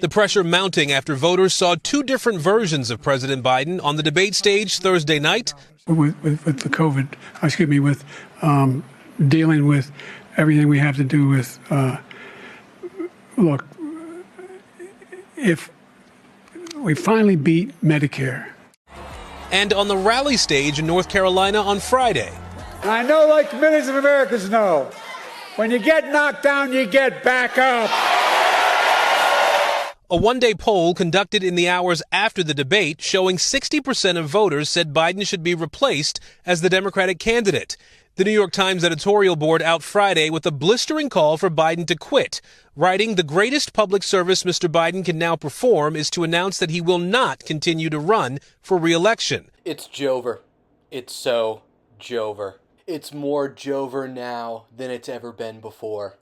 The pressure mounting after voters saw two different versions of President Biden on the debate stage Thursday night. With the COVID, with dealing with everything we have to do with, look, if we finally beat Medicare. And on the rally stage in North Carolina on Friday. And I know, like millions of Americans know, when you get knocked down, you get back up. A one-day poll conducted in the hours after the debate showing 60% of voters said Biden should be replaced as the Democratic candidate. The New York Times editorial board out Friday with a blistering call for Biden to quit, writing, "The greatest public service Mr. Biden can now perform is to announce that he will not continue to run for re-election." It's Joever. It's so Joever. It's more Joever now than it's ever been before.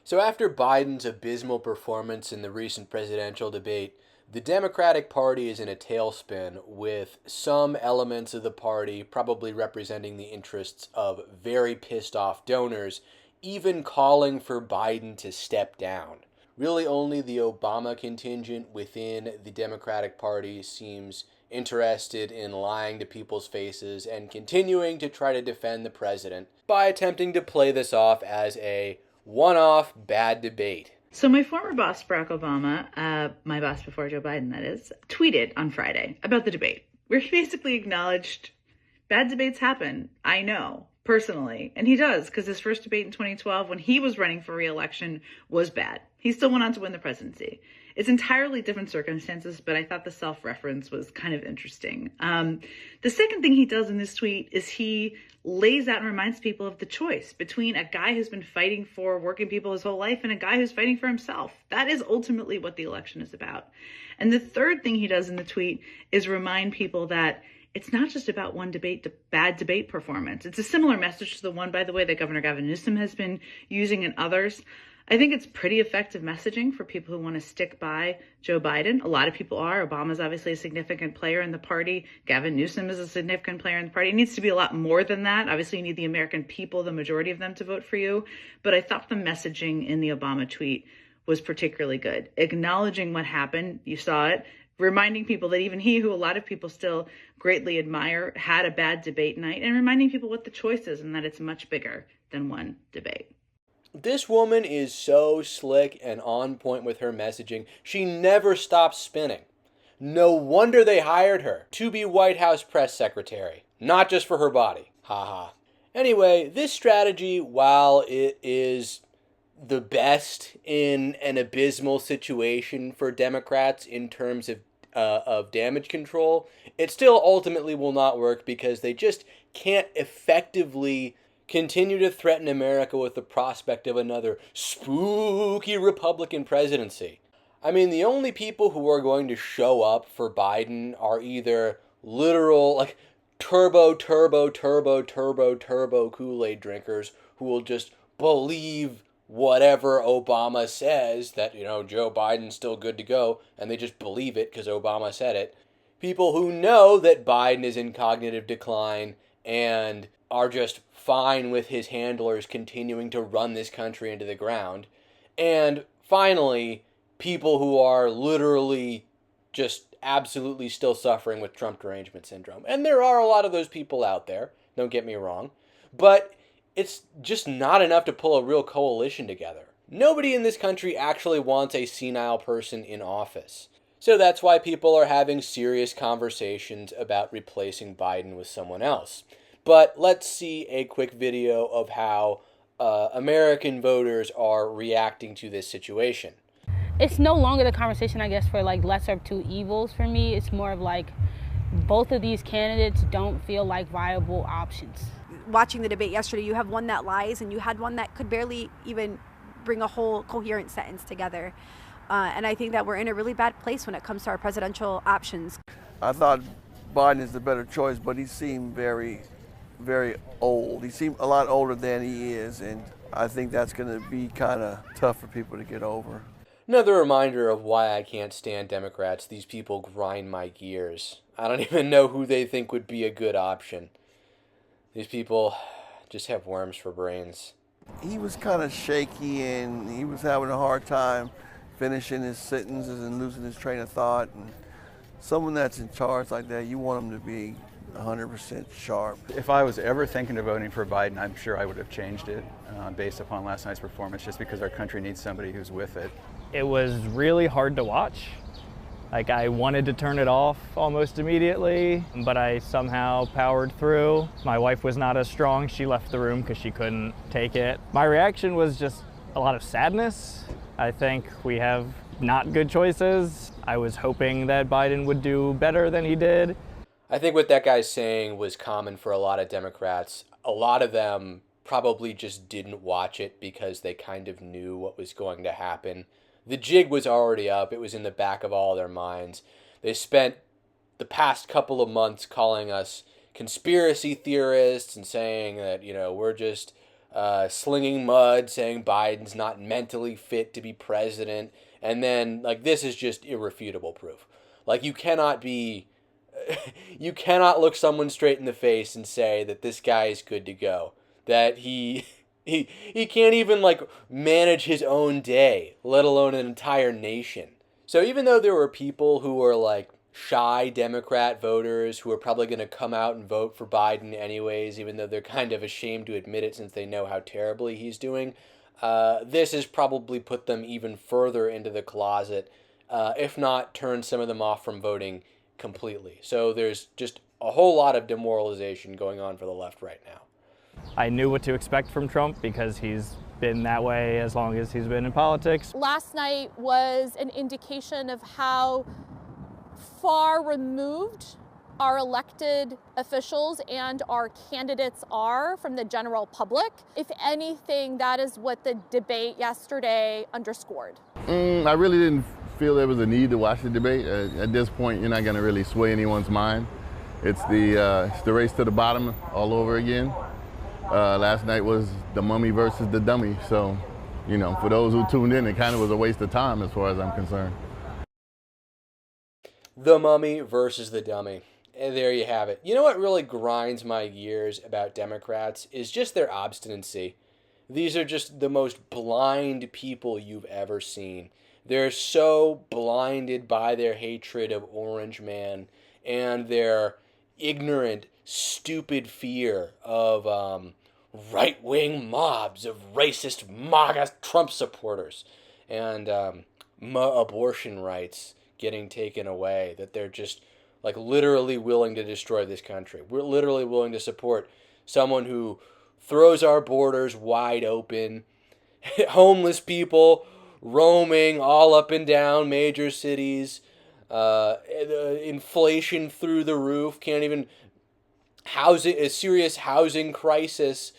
So after Biden's abysmal performance in the recent presidential debate, the Democratic Party is in a tailspin, with some elements of the party probably representing the interests of very pissed off donors, even calling for Biden to step down. Really only the Obama contingent within the Democratic Party seems interested in lying to people's faces and continuing to try to defend the president by attempting to play this off as a one-off bad debate. So my former boss, Barack Obama, my boss before Joe Biden, that is, tweeted on Friday about the debate, where he basically acknowledged bad debates happen. I know, personally. And he does, because his first debate in 2012, when he was running for re-election, was bad. He still went on to win the presidency. It's entirely different circumstances, but I thought the self-reference was kind of interesting. The second thing he does in this tweet is he lays out and reminds people of the choice between a guy who's been fighting for working people his whole life and a guy who's fighting for himself. That is ultimately what the election is about. And the third thing he does in the tweet is remind people that it's not just about one bad debate performance. It's a similar message to the one, by the way, that Governor Gavin Newsom has been using and others. I think it's pretty effective messaging for people who want to stick by Joe Biden. A lot of people are. Obama's obviously a significant player in the party. Gavin Newsom is a significant player in the party. It needs to be a lot more than that. Obviously, you need the American people, the majority of them, to vote for you. But I thought the messaging in the Obama tweet was particularly good. Acknowledging what happened, you saw it, reminding people that even he, who a lot of people still greatly admire, had a bad debate night, and reminding people what the choice is and that it's much bigger than one debate. This woman is so slick and on point with her messaging. She never stops spinning. No wonder they hired her to be White House press secretary, not just for her body. Haha. Anyway, this strategy, while it is the best in an abysmal situation for Democrats in terms of damage control, it still ultimately will not work because they just can't effectively continue to threaten America with the prospect of another spooky Republican presidency. I mean, the only people who are going to show up for Biden are either literal, like, turbo Kool-Aid drinkers who will just believe whatever Obama says, that, Joe Biden's still good to go, and they just believe it because Obama said it. People who know that Biden is in cognitive decline and are just fine with his handlers continuing to run this country into the ground. And finally, people who are literally just absolutely still suffering with Trump derangement syndrome. And there are a lot of those people out there, don't get me wrong, but it's just not enough to pull a real coalition together. Nobody in this country actually wants a senile person in office. So that's why people are having serious conversations about replacing Biden with someone else. But let's see a quick video of how American voters are reacting to this situation. It's no longer the conversation, I guess, for like lesser of two evils for me. It's more of like both of these candidates don't feel like viable options. Watching the debate yesterday, you have one that lies and you had one that could barely even bring a whole coherent sentence together. And I think that we're in a really bad place when it comes to our presidential options. I thought Biden is the better choice, but he seemed very old. He seemed a lot older than he is, and I think that's going to be kind of tough for people to get over. Another reminder of why I can't stand Democrats. These people grind my gears. I don't even know who they think would be a good option. These people just have worms for brains. He was kind of shaky, and he was having a hard time finishing his sentences and losing his train of thought. And someone that's in charge like that, you want them to be 100% sharp. If I was ever thinking of voting for Biden, I'm sure I would have changed it based upon last night's performance, just because our country needs somebody who's with it. It was really hard to watch. Like, I wanted to turn it off almost immediately, but I somehow powered through. My wife was not as strong. She left the room because she couldn't take it. My reaction was just a lot of sadness. I think we have not good choices. I was hoping that Biden would do better than he did. I think what that guy's saying was common for a lot of Democrats. A lot of them probably just didn't watch it because they kind of knew what was going to happen. The jig was already up. It was in the back of all their minds. They spent the past couple of months calling us conspiracy theorists and saying that, we're just slinging mud, saying Biden's not mentally fit to be president. And then, this is just irrefutable proof. You cannot look someone straight in the face and say that this guy is good to go. That he can't even manage his own day, let alone an entire nation. So even though there were people who were shy Democrat voters who are probably going to come out and vote for Biden anyways, even though they're kind of ashamed to admit it since they know how terribly he's doing, this has probably put them even further into the closet, if not turned some of them off from voting completely. So there's just a whole lot of demoralization going on for the left right now. I knew what to expect from Trump because he's been that way as long as he's been in politics. Last night was an indication of how far removed our elected officials and our candidates are from the general public. If anything, that is what the debate yesterday underscored. I really didn't feel there was a need to watch the debate. At this point, you're not going to really sway anyone's mind. It's the race to the bottom all over again. Last night was the mummy versus the dummy. So, for those who tuned in, it kind of was a waste of time as far as I'm concerned. The mummy versus the dummy. And there you have it. You know what really grinds my gears about Democrats is just their obstinacy. These are just the most blind people you've ever seen. They're so blinded by their hatred of Orange Man and their ignorant, stupid fear of right-wing mobs, of racist MAGA Trump supporters, and abortion rights getting taken away, that they're just literally willing to destroy this country. We're literally willing to support someone who throws our borders wide open, homeless people roaming all up and down major cities, inflation through the roof, can't even a serious housing crisis.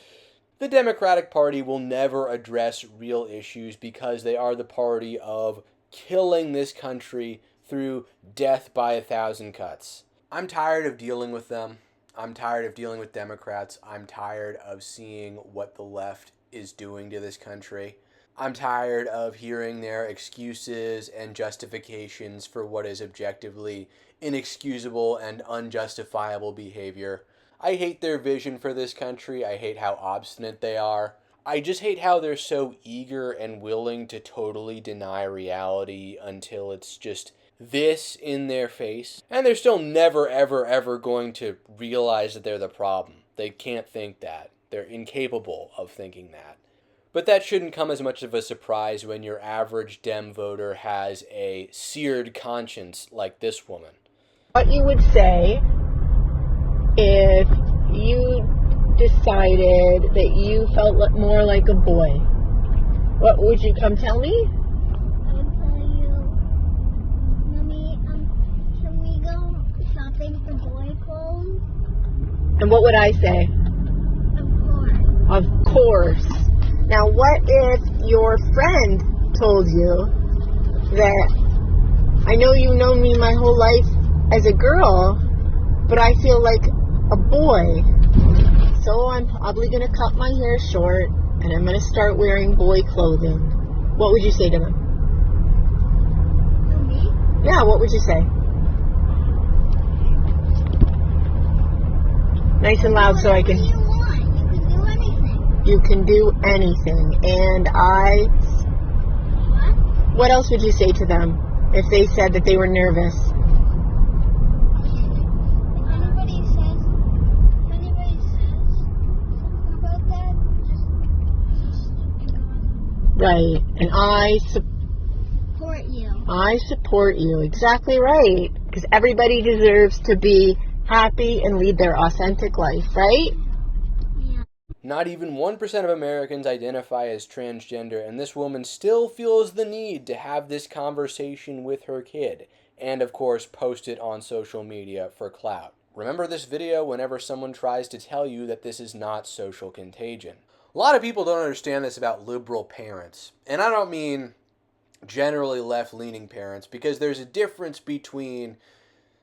The Democratic Party will never address real issues because they are the party of killing this country through death by 1,000 cuts. I'm tired of dealing with them. I'm tired of dealing with Democrats. I'm tired of seeing what the left is doing to this country. I'm tired of hearing their excuses and justifications for what is objectively inexcusable and unjustifiable behavior. I hate their vision for this country. I hate how obstinate they are. I just hate how they're so eager and willing to totally deny reality until it's just this in their face. And they're still never, ever, ever going to realize that they're the problem. They can't think that. They're incapable of thinking that. But that shouldn't come as much of a surprise when your average Dem voter has a seared conscience like this woman. What you would say if you decided that you felt more like a boy? What would you come tell me? I would tell you, Mommy, can we go shopping for boy clothes? And what would I say? Of course. Now, what if your friend told you that I know you've known me my whole life as a girl, but I feel like a boy, so I'm probably going to cut my hair short and I'm going to start wearing boy clothing. What would you say to them? Me? Yeah, what would you say? Nice and loud so I can... You can do anything. And I... What else would you say to them if they said that they were nervous? Right. And I support you. I support you. Exactly right. Because everybody deserves to be happy and lead their authentic life, right? Yeah. Not even 1% of Americans identify as transgender, and this woman still feels the need to have this conversation with her kid, and of course post it on social media for clout. Remember this video whenever someone tries to tell you that this is not social contagion. A lot of people don't understand this about liberal parents, and I don't mean generally left-leaning parents, because there's a difference between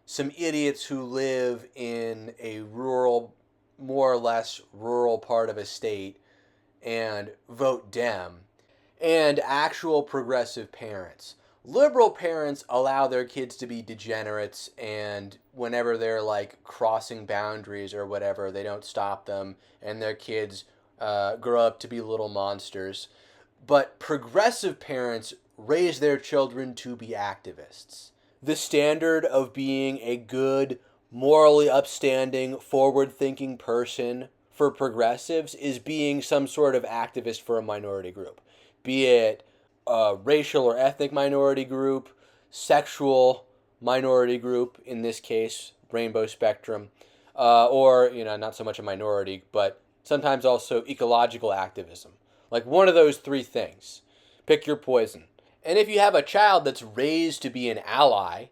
some idiots who live in a rural, more or less rural part of a state and vote Dem, and actual progressive parents. Liberal parents allow their kids to be degenerates, and whenever they're like crossing boundaries or whatever, they don't stop them, and their kids grow up to be little monsters. But progressive parents raise their children to be activists. The standard of being a good, morally upstanding, forward-thinking person for progressives is being some sort of activist for a minority group, be it a racial or ethnic minority group, sexual minority group, in this case, rainbow spectrum, or, not so much a minority, but sometimes also ecological activism. Like one of those three things. Pick your poison. And if you have a child that's raised to be an ally,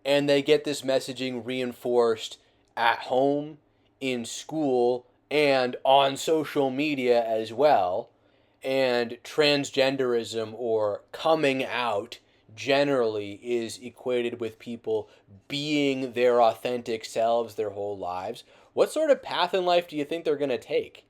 and they get this messaging reinforced at home, in school, and on social media as well, and transgenderism or coming out generally is equated with people being their authentic selves their whole lives, what sort of path in life do you think they're going to take?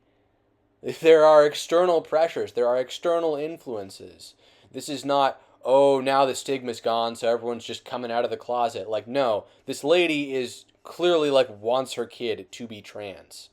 There are external pressures, there are external influences. This is not, oh, now the stigma's gone, so everyone's just coming out of the closet. Like, no, this lady is clearly wants her kid to be trans.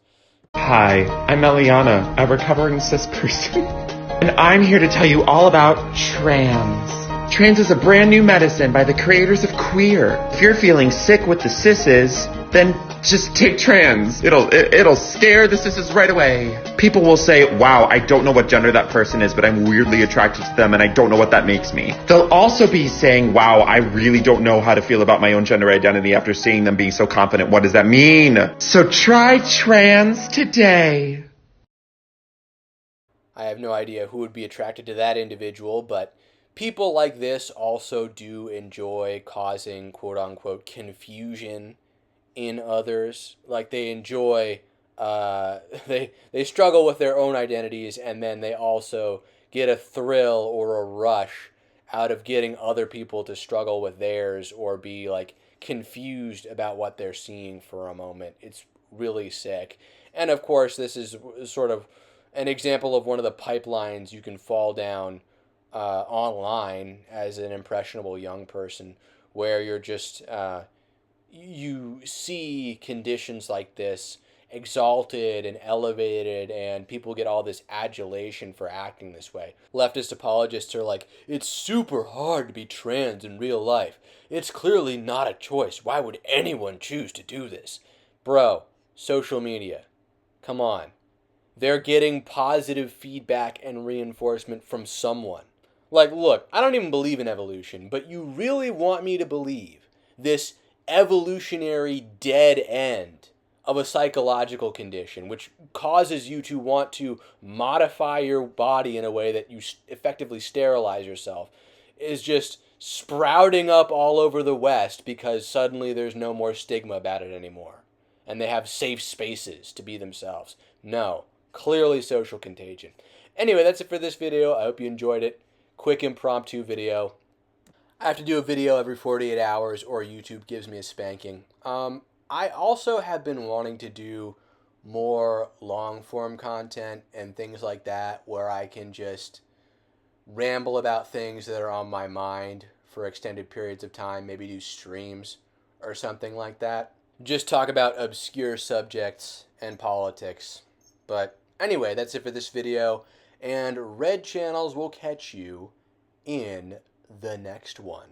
Hi, I'm Eliana, a recovering cis person, and I'm here to tell you all about trans. Trans is a brand new medicine by the creators of queer. If you're feeling sick with the sisses, then just take trans. It'll scare the sisses right away. People will say, wow, I don't know what gender that person is, but I'm weirdly attracted to them and I don't know what that makes me. They'll also be saying, wow, I really don't know how to feel about my own gender identity after seeing them being so confident. What does that mean? So try trans today. I have no idea who would be attracted to that individual, but people like this also do enjoy causing quote-unquote confusion in others. Like they enjoy, they struggle with their own identities, and then they also get a thrill or a rush out of getting other people to struggle with theirs or be confused about what they're seeing for a moment. It's really sick. And of course, this is sort of an example of one of the pipelines you can fall down online as an impressionable young person, where you're just you see conditions like this exalted and elevated, and people get all this adulation for acting this way. Leftist apologists are like, it's super hard to be trans in real life. It's clearly not a choice. Why would anyone choose to do this? Bro, social media. Come on. They're getting positive feedback and reinforcement from someone. Look, I don't even believe in evolution, but you really want me to believe this evolutionary dead end of a psychological condition, which causes you to want to modify your body in a way that you effectively sterilize yourself, is just sprouting up all over the West because suddenly there's no more stigma about it anymore, and they have safe spaces to be themselves. No, clearly social contagion. Anyway, that's it for this video. I hope you enjoyed it. Quick impromptu video. I have to do a video every 48 hours or YouTube gives me a spanking. I also have been wanting to do more long-form content and things like that where I can just ramble about things that are on my mind for extended periods of time, maybe do streams or something like that. Just talk about obscure subjects and politics. But anyway, that's it for this video, and Red Channels will catch you in the next one.